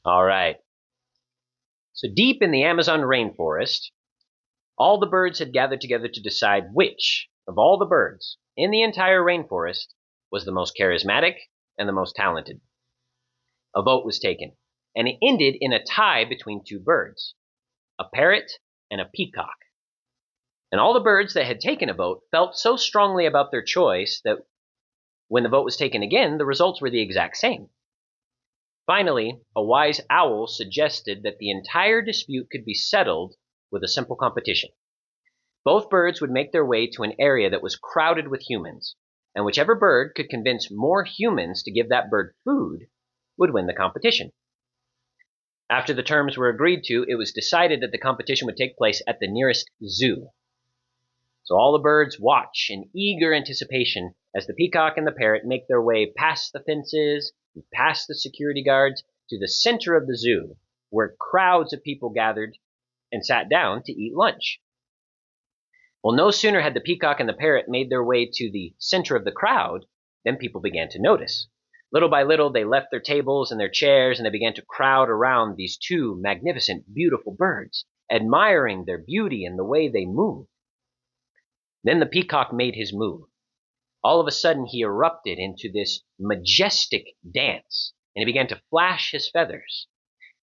All right. So deep in the Amazon rainforest, all the birds had gathered together to decide which of all the birds in the entire rainforest was the most charismatic and the most talented. A vote was taken, and it ended in a tie between two birds, a parrot and a peacock. And all the birds that had taken a vote felt so strongly about their choice that when the vote was taken again, the results were the exact same. Finally, a wise owl suggested that the entire dispute could be settled with a simple competition. Both birds would make their way to an area that was crowded with humans, and whichever bird could convince more humans to give that bird food would win the competition. After the terms were agreed to, it was decided that the competition would take place at the nearest zoo. So all the birds watch in eager anticipation as the peacock and the parrot make their way past the fences and past the security guards to the center of the zoo, where crowds of people gathered and sat down to eat lunch. Well, no sooner had the peacock and the parrot made their way to the center of the crowd than people began to notice. Little by little, they left their tables and their chairs, and they began to crowd around these two magnificent, beautiful birds, admiring their beauty and the way they moved. Then the peacock made his move. All of a sudden, he erupted into this majestic dance, and he began to flash his feathers.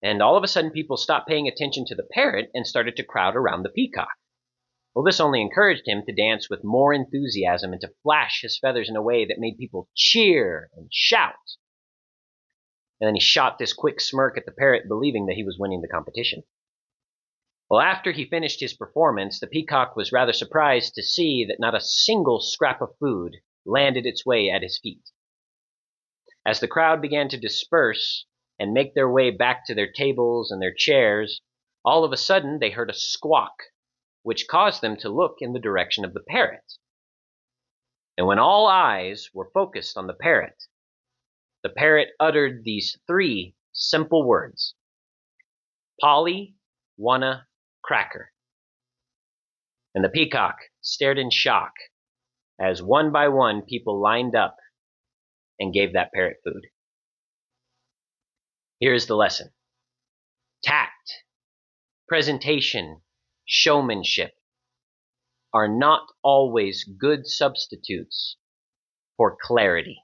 And all of a sudden, people stopped paying attention to the parrot and started to crowd around the peacock. Well, this only encouraged him to dance with more enthusiasm and to flash his feathers in a way that made people cheer and shout. And then he shot this quick smirk at the parrot, believing that he was winning the competition. Well, after he finished his performance, the peacock was rather surprised to see that not a single scrap of food landed its way at his feet. As the crowd began to disperse and make their way back to their tables and their chairs, all of a sudden they heard a squawk, which caused them to look in the direction of the parrot. And when all eyes were focused on the parrot uttered these three simple words: "Polly wanna cracker." And the peacock stared in shock as one by one people lined up and gave that parrot food. Here's the lesson. Tact, presentation, showmanship are not always good substitutes for clarity.